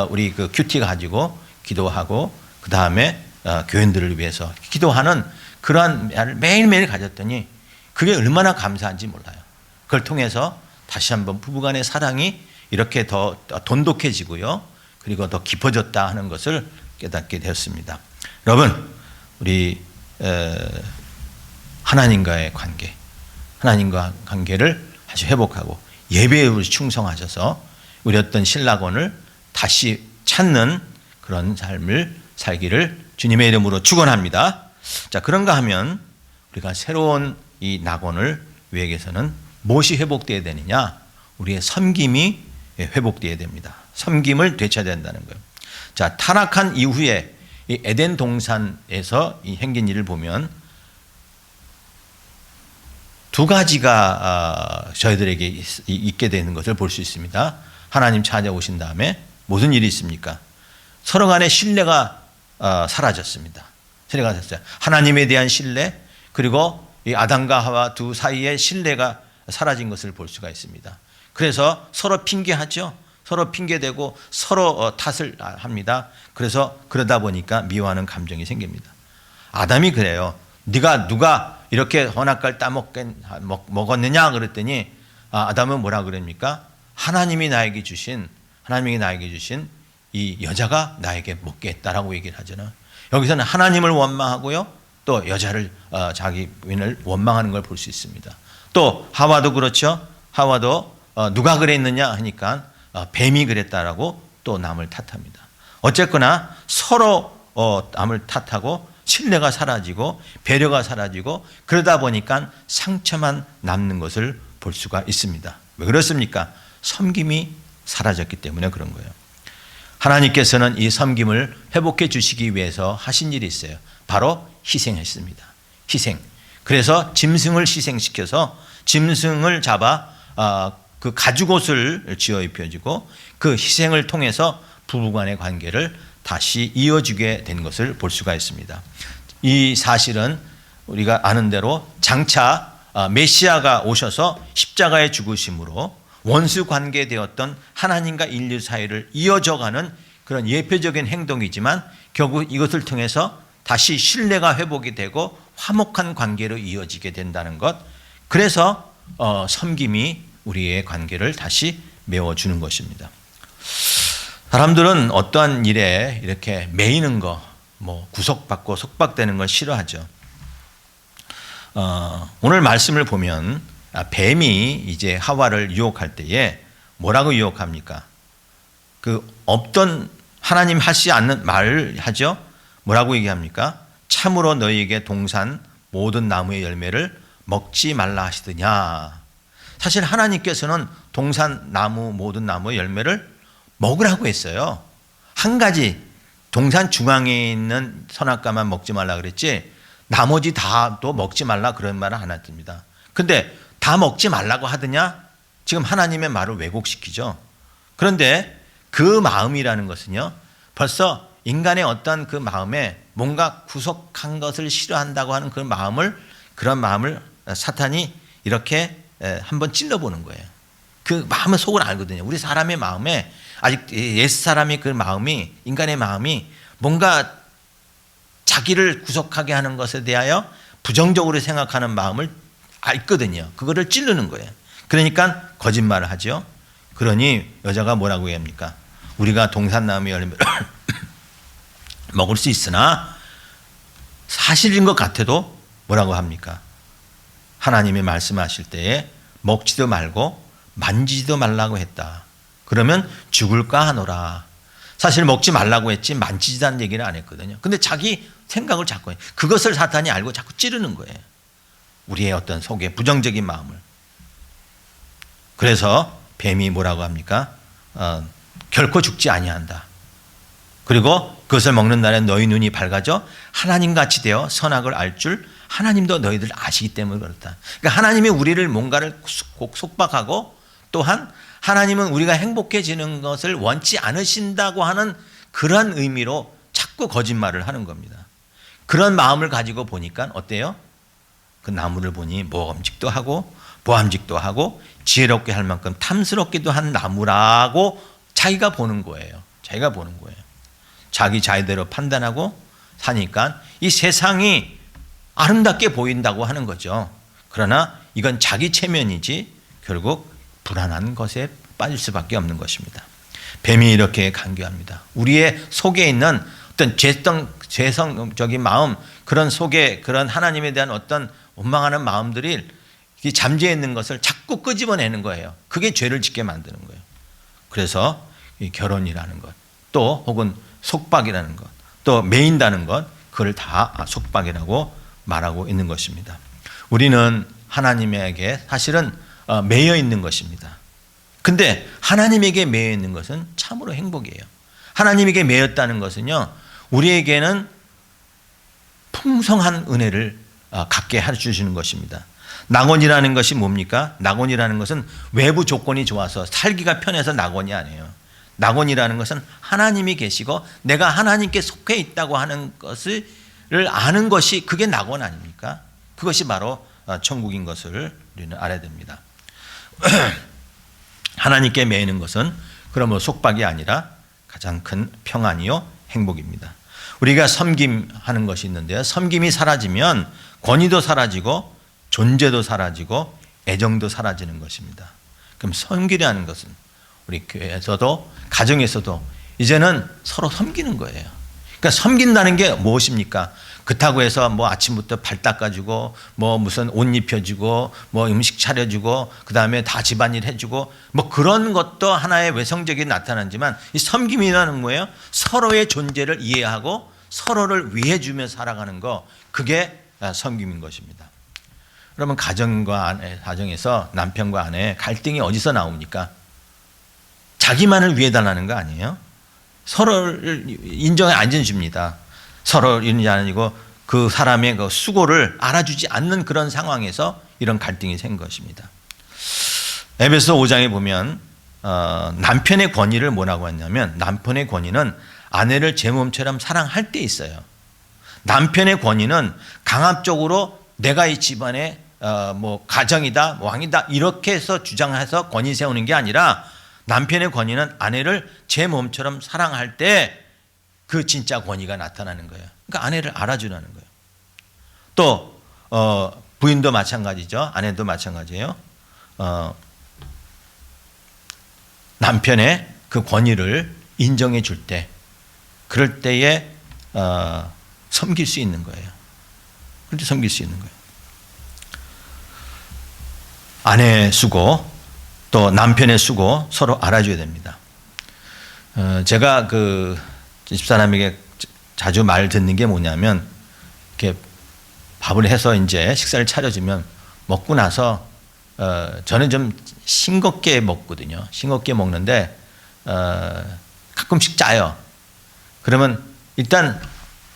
우리 큐티 가지고 기도하고, 그 다음에 교인들을 위해서 기도하는 그러한 매일매일 가졌더니 그게 얼마나 감사한지 몰라요. 그걸 통해서 다시 한번 부부간의 사랑이 이렇게 더 돈독해지고요. 그리고 더 깊어졌다 하는 것을 깨닫게 되었습니다. 여러분, 우리 하나님과의 관계, 하나님과 관계를 아주 회복하고 예배에 충성하셔서 우리 어떤 신락원을 다시 찾는 그런 삶을 살기를 주님의 이름으로 축원합니다. 자, 그런가 하면 우리가 새로운 이 낙원을 위해서는 무엇이 회복되어야 되느냐? 우리의 섬김이 회복되어야 됩니다. 섬김을 되찾아야 된다는 거예요. 자, 타락한 이후에 이 에덴 동산에서 이 행긴 일을 보면 두 가지가 저희들에게 있게 되는 것을 볼 수 있습니다. 하나님 찾아오신 다음에 무슨 일이 있습니까? 서로 간의 신뢰가 사라졌습니다. 신뢰가 됐어요. 하나님에 대한 신뢰, 그리고 이 아담과 하와 두 사이의 신뢰가 사라진 것을 볼 수가 있습니다. 그래서 서로 핑계하죠. 서로 핑계대고 서로 탓을 합니다. 그래서 그러다 보니까 미워하는 감정이 생깁니다. 아담이 그래요. 네가 누가 이렇게 hon악과를 따먹었느냐 그랬더니 아담은 뭐라 그럽니까? 하나님이 나에게 주신 이 여자가 나에게 먹게 했다라고 얘기를 하잖아요. 여기서는 하나님을 원망하고요, 또 여자를 자기 부인을 원망하는 걸 볼 수 있습니다. 또 하와도 그렇죠. 하와도 누가 그랬느냐 하니까 뱀이 그랬다라고 또 남을 탓합니다. 어쨌거나 서로 남을 탓하고 신뢰가 사라지고 배려가 사라지고 그러다 보니까 상처만 남는 것을 볼 수가 있습니다. 왜 그렇습니까? 섬김이 사라졌기 때문에 그런 거예요. 하나님께서는 이 섬김을 회복해 주시기 위해서 하신 일이 있어요. 바로 희생했습니다. 희생. 그래서 짐승을 희생시켜서 짐승을 잡아 그 가죽옷을 지어 입혀주고 그 희생을 통해서 부부간의 관계를 다시 이어주게 된 것을 볼 수가 있습니다. 이 사실은 우리가 아는 대로 장차 메시아가 오셔서 십자가에 죽으심으로 원수 관계되었던 하나님과 인류 사이를 이어져가는 그런 예표적인 행동이지만 결국 이것을 통해서 다시 신뢰가 회복이 되고 화목한 관계로 이어지게 된다는 것. 그래서 섬김이 우리의 관계를 다시 메워주는 것입니다. 사람들은 어떠한 일에 이렇게 매이는 거, 구속받고 속박되는 걸 싫어하죠. 오늘 말씀을 보면 뱀이 이제 하와를 유혹할 때에 뭐라고 유혹합니까? 그 없던 하나님 하시지 않는 말을 하죠. 뭐라고 얘기합니까? 참으로 너희에게 동산 모든 나무의 열매를 먹지 말라 하시더냐. 사실 하나님께서는 동산 나무 모든 나무의 열매를 먹으라고 했어요. 한 가지 동산 중앙에 있는 선악과만 먹지 말라 그랬지 나머지 다도 먹지 말라 그런 말은 안 했습니다. 근데 다 먹지 말라고 하더냐? 지금 하나님의 말을 왜곡시키죠. 그런데 그 마음이라는 것은요, 벌써 인간의 어떤 그 마음에 뭔가 구속한 것을 싫어한다고 하는 그런 마음을 사탄이 이렇게 한번 찔러보는 거예요. 그 마음의 속을 알거든요. 우리 사람의 마음에 아직 옛 사람의 그 마음이, 인간의 마음이 뭔가 자기를 구속하게 하는 것에 대하여 부정적으로 생각하는 마음을 알거든요. 그거를 찌르는 거예요. 그러니까 거짓말을 하죠. 그러니 여자가 뭐라고 합니까? 우리가 동산나무의 열매를 먹을 수 있으나 사실인 것 같아도 뭐라고 합니까? 하나님이 말씀하실 때에 먹지도 말고 만지지도 말라고 했다. 그러면 죽을까 하노라. 사실 먹지 말라고 했지 만지지다는 얘기를 안 했거든요. 근데 자기 생각을 자꾸 해요. 그것을 사탄이 알고 자꾸 찌르는 거예요. 우리의 어떤 속에 부정적인 마음을. 그래서 뱀이 뭐라고 합니까? 결코 죽지 아니한다. 그리고 그것을 먹는 날에 너희 눈이 밝아져 하나님같이 되어 선악을 알 줄 하나님도 너희들 아시기 때문에 그렇다. 그러니까 하나님이 우리를 뭔가를 꼭 속박하고 또한 하나님은 우리가 행복해지는 것을 원치 않으신다고 하는 그런 의미로 자꾸 거짓말을 하는 겁니다. 그런 마음을 가지고 보니까 어때요? 그 나무를 보니 모험직도 하고 보암직도 하고 지혜롭게 할 만큼 탐스럽기도 한 나무라고 자기가 보는 거예요. 자기가 보는 거예요. 자기 자의대로 판단하고 사니까 이 세상이 아름답게 보인다고 하는 거죠. 그러나 이건 자기 체면이지 결국 불안한 것에 빠질 수밖에 없는 것입니다. 뱀이 이렇게 간교합니다. 우리의 속에 있는 어떤 죄성적인 마음, 그런 속에 그런 하나님에 대한 어떤 원망하는 마음들이 잠재해 있는 것을 자꾸 끄집어내는 거예요. 그게 죄를 짓게 만드는 거예요. 그래서 이 결혼이라는 것, 또 혹은 속박이라는 것, 또 매인다는 것, 그걸 다 속박이라고 말하고 있는 것입니다. 우리는 하나님에게 사실은 매여 있는 것입니다. 근데 하나님에게 매여 있는 것은 참으로 행복이에요. 하나님에게 매였다는 것은요, 우리에게는 풍성한 은혜를 갖게 해주시는 것입니다. 낙원이라는 것이 뭡니까? 낙원이라는 것은 외부 조건이 좋아서 살기가 편해서 낙원이 아니에요. 낙원이라는 것은 하나님이 계시고 내가 하나님께 속해 있다고 하는 것을 아는 것이 그게 낙원 아닙니까? 그것이 바로 천국인 것을 우리는 알아야 됩니다. 하나님께 매이는 것은 그러므로 속박이 아니라 가장 큰 평안이요 행복입니다. 우리가 섬김하는 것이 있는데요. 섬김이 사라지면 권위도 사라지고 존재도 사라지고 애정도 사라지는 것입니다. 그럼 섬기려는 것은 우리 교회에서도 가정에서도 이제는 서로 섬기는 거예요. 그러니까 섬긴다는 게 무엇입니까? 그렇다고 해서 뭐 아침부터 발 닦아주고 뭐 무슨 옷 입혀주고 뭐 음식 차려주고 그 다음에 다 집안일 해주고 뭐 그런 것도 하나의 외성적인 나타나지만 이 섬김이라는 뭐예요? 서로의 존재를 이해하고 서로를 위해주며 살아가는 거, 그게 섬김인 것입니다. 그러면 가정에서 남편과 아내 갈등이 어디서 나옵니까? 자기만을 위해달라는 거 아니에요? 서로를 인정에 안 줍니다. 서로 이런 게 아니고 그 사람의 그 수고를 알아주지 않는 그런 상황에서 이런 갈등이 생긴 것입니다. 에베소 5장에 보면 남편의 권위를 뭐라고 했냐면, 남편의 권위는 아내를 제 몸처럼 사랑할 때 있어요. 남편의 권위는 강압적으로 내가 이 집안의 뭐 가정이다, 왕이다 이렇게 해서 주장해서 권위 세우는 게 아니라, 남편의 권위는 아내를 제 몸처럼 사랑할 때 그 진짜 권위가 나타나는 거예요. 그러니까 아내를 알아주라는 거예요. 또 부인도 마찬가지죠. 아내도 마찬가지예요. 남편의 그 권위를 인정해 줄 때, 그럴 때에 섬길 수 있는 거예요. 그럴 때 섬길 수 있는 거예요. 아내의 수고 또 남편의 수고 서로 알아줘야 됩니다. 제가 그 집사람에게 자주 말 듣는 게 뭐냐면, 이렇게 밥을 해서 이제 식사를 차려주면 먹고 나서 저는 좀 싱겁게 먹거든요. 싱겁게 먹는데 가끔씩 짜요. 그러면 일단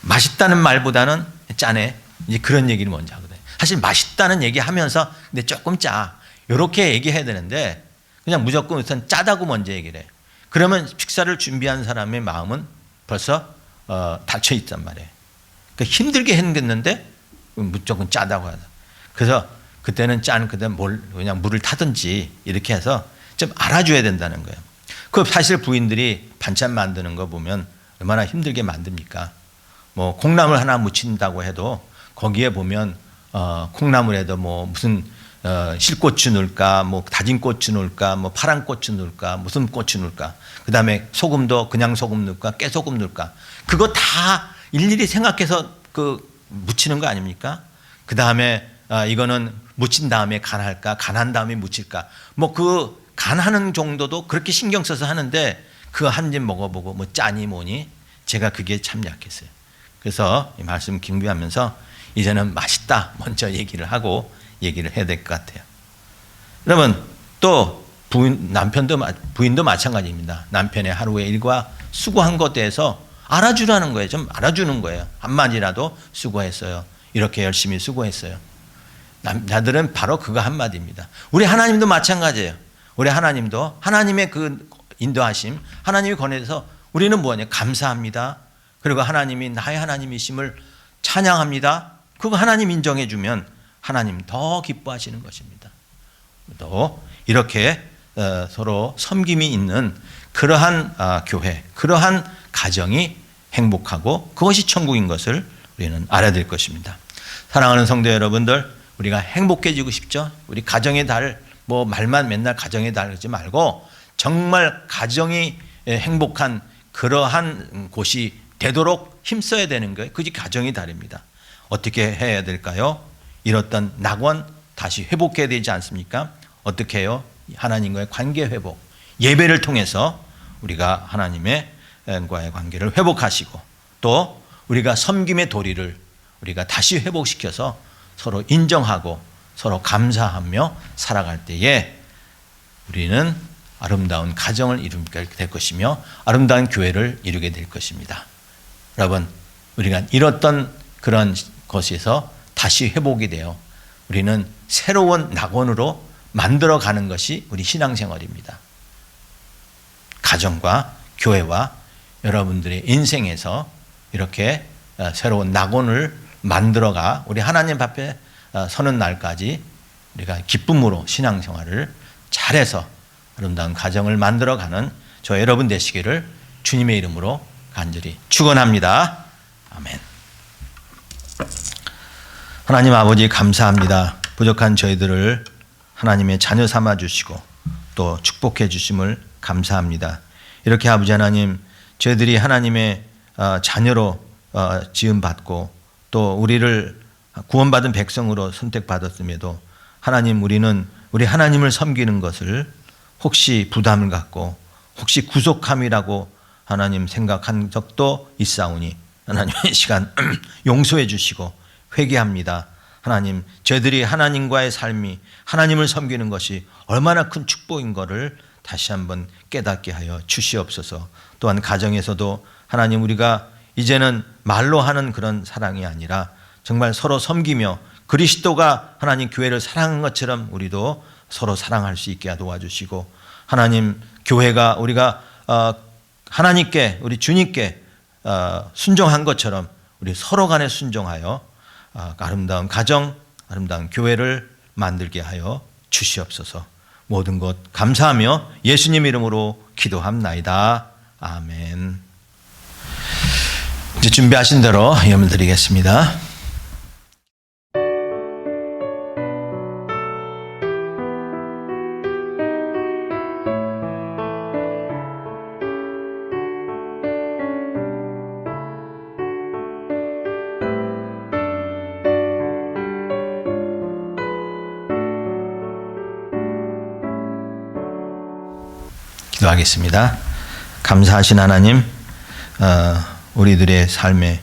맛있다는 말보다는 짜네, 이제 그런 얘기를 먼저 하거든요. 사실 맛있다는 얘기하면서 근데 조금 짜, 이렇게 얘기해야 되는데 그냥 무조건 우선 짜다고 먼저 얘기를 해. 그러면 식사를 준비한 사람의 마음은 벌써 닫혀 있단 말이에요. 그러니까 힘들게 했는데 무조건 짜다고 하다. 그래서 그때는 그다음 그냥 물을 타든지 이렇게 해서 좀 알아줘야 된다는 거예요. 그 사실 부인들이 반찬 만드는 거 보면 얼마나 힘들게 만듭니까? 뭐 콩나물 하나 무친다고 해도 거기에 보면 콩나물에도 뭐 무슨 실고추 넣을까, 뭐 다진 고추 넣을까, 뭐 파란 고추 넣을까, 무슨 고추 넣을까, 그 다음에 소금도 그냥 소금 넣을까, 깨소금 넣을까, 그거 다 일일이 생각해서 그 무치는 거 아닙니까? 그 다음에 이거는 무친 다음에 간할까, 간한 다음에 무칠까, 뭐 그 간하는 정도도 그렇게 신경 써서 하는데 그거 한 입 먹어보고 뭐 짜니 뭐니, 제가 그게 참 약했어요. 그래서 이 말씀 경비하면서 이제는 맛있다 먼저 얘기를 하고 얘기를 해야 될 것 같아요. 여러분, 또 부인도 마찬가지입니다. 남편의 하루의 일과 수고한 것에 대해서 알아주라는 거예요. 좀 알아주는 거예요. 한마디라도 수고했어요, 이렇게 열심히 수고했어요. 남자들은 바로 그거 한마디입니다. 우리 하나님도 마찬가지예요. 우리 하나님도 하나님의 그 인도하심, 하나님이 권해서 우리는 뭐냐, 감사합니다. 그리고 하나님이 나의 하나님이심을 찬양합니다. 그거 하나님 인정해 주면 하나님 더 기뻐하시는 것입니다. 또 이렇게 서로 섬김이 있는 그러한 교회, 그러한 가정이 행복하고 그것이 천국인 것을 우리는 알아야 될 것입니다. 사랑하는 성도 여러분들, 우리가 행복해지고 싶죠? 우리 가정의 달, 뭐 말만 맨날 가정의 달 하지 말고 정말 가정이 행복한 그러한 곳이 되도록 힘써야 되는 거예요. 그게 가정의 달입니다. 어떻게 해야 될까요? 잃었던 낙원 다시 회복해야 되지 않습니까? 어떻게 해요? 하나님과의 관계 회복. 예배를 통해서 우리가 하나님과의 관계를 회복하시고 또 우리가 섬김의 도리를 우리가 다시 회복시켜서 서로 인정하고 서로 감사하며 살아갈 때에 우리는 아름다운 가정을 이루게 될 것이며 아름다운 교회를 이루게 될 것입니다. 여러분, 우리가 잃었던 그런 것에서 다시 회복이 되어 우리는 새로운 낙원으로 만들어가는 것이 우리 신앙생활입니다. 가정과 교회와 여러분들의 인생에서 이렇게 새로운 낙원을 만들어가 우리 하나님 앞에 서는 날까지 우리가 기쁨으로 신앙생활을 잘해서 아름다운 가정을 만들어가는 저 여러분 되시기를 주님의 이름으로 간절히 축원합니다. 아멘. 하나님 아버지 감사합니다. 부족한 저희들을 하나님의 자녀 삼아 주시고 또 축복해 주심을 감사합니다. 이렇게 아버지 하나님, 저희들이 하나님의 자녀로 지음받고 또 우리를 구원받은 백성으로 선택받았음에도 하나님, 우리는 우리 하나님을 섬기는 것을 혹시 부담을 갖고 혹시 구속함이라고 하나님 생각한 적도 있사오니 하나님의 시간 용서해 주시고 회개합니다. 하나님, 저희들이 하나님과의 삶이 하나님을 섬기는 것이 얼마나 큰 축복인 것을 다시 한번 깨닫게 하여 주시옵소서. 또한 가정에서도 하나님, 우리가 이제는 말로 하는 그런 사랑이 아니라 정말 서로 섬기며 그리스도가 하나님 교회를 사랑한 것처럼 우리도 서로 사랑할 수 있게 도와주시고, 하나님 교회가 우리가 하나님께 우리 주님께 순종한 것처럼 우리 서로 간에 순종하여 아름다운 가정, 아름다운 교회를 만들게 하여 주시옵소서. 모든 것 감사하며 예수님 이름으로 기도합나이다. 아멘. 이제 준비하신 대로 예물 드리겠습니다. 기도하겠습니다. 감사하신 하나님, 우리들의 삶에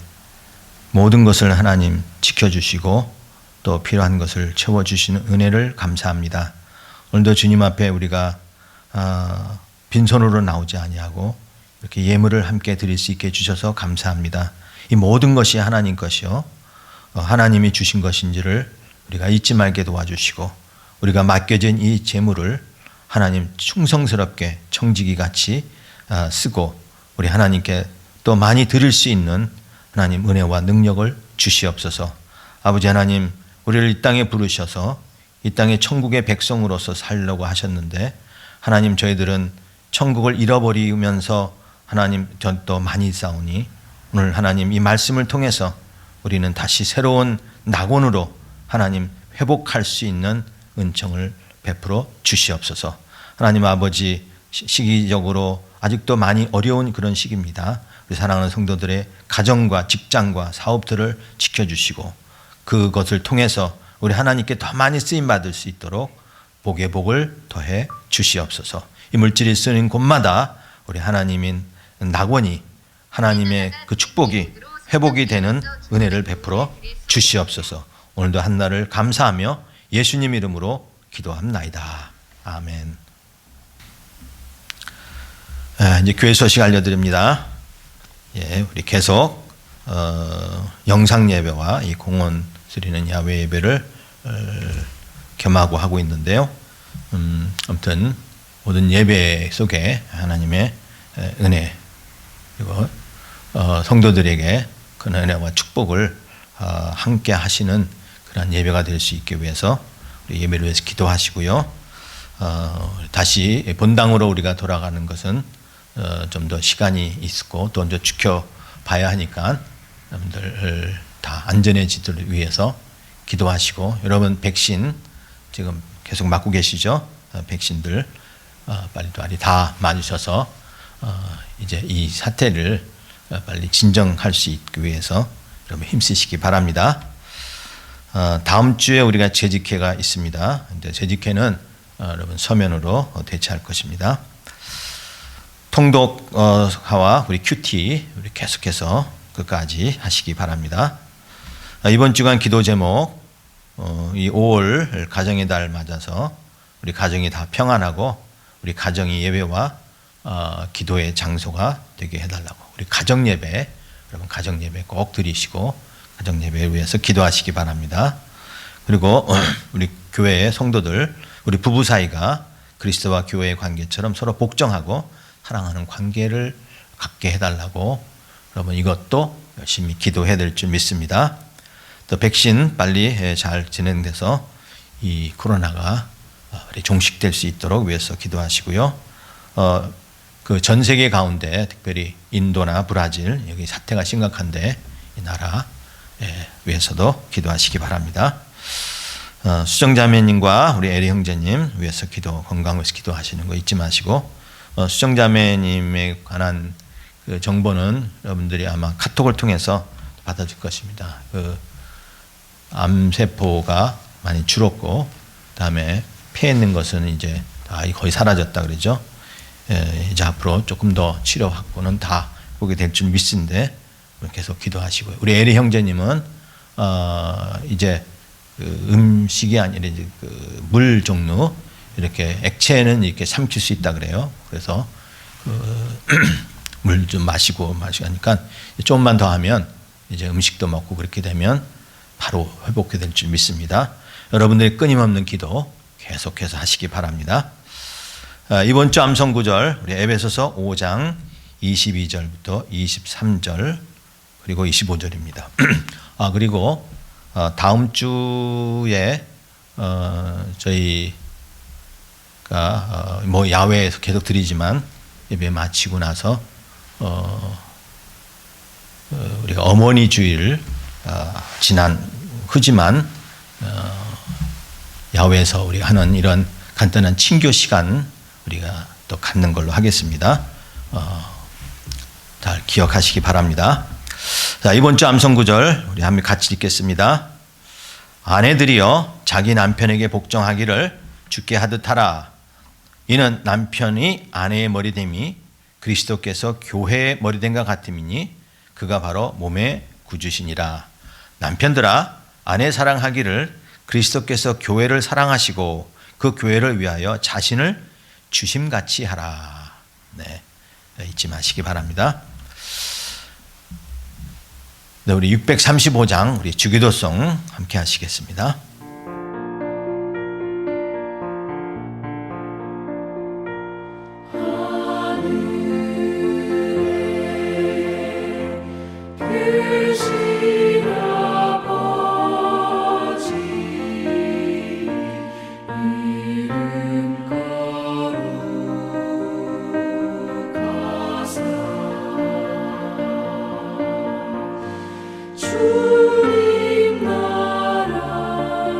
모든 것을 하나님 지켜주시고 또 필요한 것을 채워주시는 은혜를 감사합니다. 오늘도 주님 앞에 우리가 빈손으로 나오지 아니하고 이렇게 예물을 함께 드릴 수 있게 해주셔서 감사합니다. 이 모든 것이 하나님 것이요 하나님이 주신 것인지를 우리가 잊지 말게 도와주시고, 우리가 맡겨진 이 재물을 하나님 충성스럽게 청지기 같이 쓰고 우리 하나님께 또 많이 드릴 수 있는 하나님 은혜와 능력을 주시옵소서. 아버지 하나님, 우리를 이 땅에 부르셔서 이 땅에 천국의 백성으로서 살려고 하셨는데 하나님, 저희들은 천국을 잃어버리면서 하나님 또 많이 싸우니 오늘 하나님 이 말씀을 통해서 우리는 다시 새로운 낙원으로 하나님 회복할 수 있는 은총을 베풀어 주시옵소서. 하나님 아버지, 시기적으로 아직도 많이 어려운 그런 시기입니다. 우리 사랑하는 성도들의 가정과 직장과 사업들을 지켜주시고 그것을 통해서 우리 하나님께 더 많이 쓰임받을 수 있도록 복의 복을 더해 주시옵소서. 이 물질이 쓰는 곳마다 우리 하나님인 낙원이 하나님의 그 축복이 회복이 되는 은혜를 베풀어 주시옵소서. 오늘도 한날을 감사하며 예수님 이름으로 기도합나이다. 아멘. 이제 교회 소식 알려드립니다. 예, 우리 계속 영상 예배와 이 공원 드리는 야외 예배를 겸하고 하고 있는데요. 아무튼 모든 예배 속에 하나님의 은혜 그리고 성도들에게 그 은혜와 축복을 함께 하시는 그런 예배가 될 수 있기 위해서 우리 예배를 위해서 기도하시고요. 다시 본당으로 우리가 돌아가는 것은 좀 더 시간이 있고 또 좀 지켜봐야 하니까 여러분들 다 안전해지도록 위해서 기도하시고 여러분 백신 지금 계속 맞고 계시죠? 백신들 빨리 다 맞으셔서 이제 이 사태를 빨리 진정할 수 있기 위해서 여러분 힘쓰시기 바랍니다. 다음 주에 우리가 재직회가 있습니다. 근데 재직회는 여러분 서면으로 대체할 것입니다. 통독하와 우리 큐티 우리 계속해서 끝까지 하시기 바랍니다. 이번 주간 기도 제목 이 5월 가정의 달 맞아서 우리 가정이 다 평안하고 우리 가정이 예배와 기도의 장소가 되게 해달라고 우리 가정 예배 여러분 가정 예배 꼭 드리시고 가정 예배를 위해서 기도하시기 바랍니다. 그리고 우리 교회의 성도들 우리 부부 사이가 그리스도와 교회의 관계처럼 서로 복종하고 사랑하는 관계를 갖게 해달라고 여러분 이것도 열심히 기도해야 될 줄 믿습니다. 또 백신 빨리 잘 진행돼서 이 코로나가 종식될 수 있도록 위해서 기도하시고요. 그 전 세계 가운데 특별히 인도나 브라질 여기 사태가 심각한데 이 나라 위해서도 기도하시기 바랍니다. 수정자매님과 우리 에리 형제님 위해서 건강 위해서 기도하시는 거 잊지 마시고 수정자매님에 관한 그 정보는 여러분들이 아마 카톡을 통해서 받아줄 것입니다. 그 암세포가 많이 줄었고 그다음에 폐에 있는 것은 이제 다 거의 사라졌다 그러죠. 이제 앞으로 조금 더 치료받고는 다 보게 될 줄 믿는데 계속 기도하시고요. 우리 에리 형제님은 이제 그 음식이 아니라 이제 그 물 종류 이렇게 액체는 이렇게 삼킬 수 있다 그래요. 그래서 물 좀 마시고 하니까 조금만 더 하면 이제 음식도 먹고 그렇게 되면 바로 회복이 될 줄 믿습니다. 여러분들의 끊임없는 기도 계속해서 하시기 바랍니다. 이번 주 암송 구절 우리 에베소서 5장 22절부터 23절 그리고 25절입니다. 그리고 다음 주에 저희가 뭐 야외에서 계속 드리지만 예배 마치고 나서 우리가 어머니 주일 지난 후지만 야외에서 우리가 하는 이런 간단한 친교 시간 우리가 또 갖는 걸로 하겠습니다. 잘 기억하시기 바랍니다. 자, 이번 주 암송 구절 우리 한번 같이 읽겠습니다. 아내들이여 자기 남편에게 복종하기를 주께 하듯 하라. 이는 남편이 아내의 머리됨이 그리스도께서 교회의 머리됨과 같음이니 그가 바로 몸의 구주시니라. 남편들아 아내 사랑하기를 그리스도께서 교회를 사랑하시고 그 교회를 위하여 자신을 주심같이 하라. 네, 잊지 마시기 바랍니다. 네, 우리 635장 우리 주기도송 함께 하시겠습니다. 주님 나라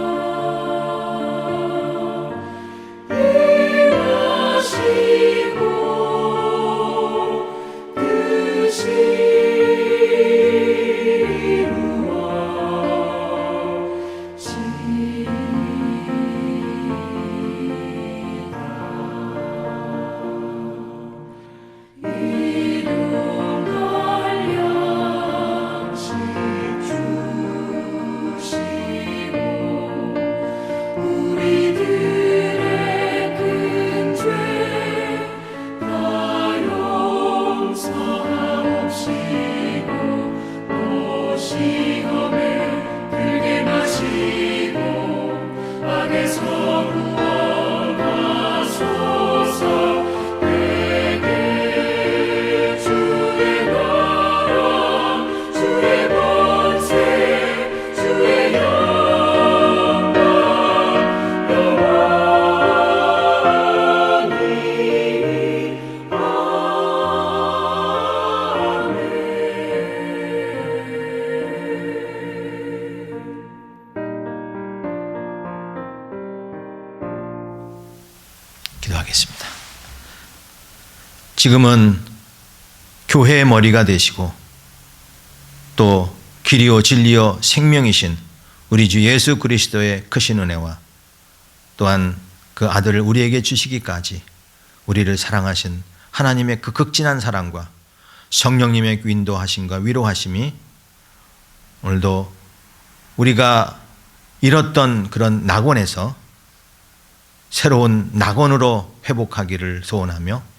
지금은 교회의 머리가 되시고 또 길이요 진리요 생명이신 우리 주 예수 그리스도의 크신 은혜와 또한 그 아들을 우리에게 주시기까지 우리를 사랑하신 하나님의 그 극진한 사랑과 성령님의 인도하심과 위로하심이 오늘도 우리가 잃었던 그런 낙원에서 새로운 낙원으로 회복하기를 소원하며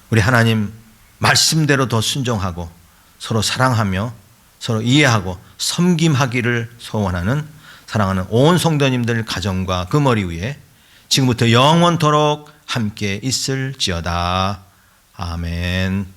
우리 하나님 말씀대로 더 순종하고 서로 사랑하며 서로 이해하고 섬김하기를 소원하는 사랑하는 온 성도님들 가정과 그 머리 위에 지금부터 영원토록 함께 있을지어다. 아멘.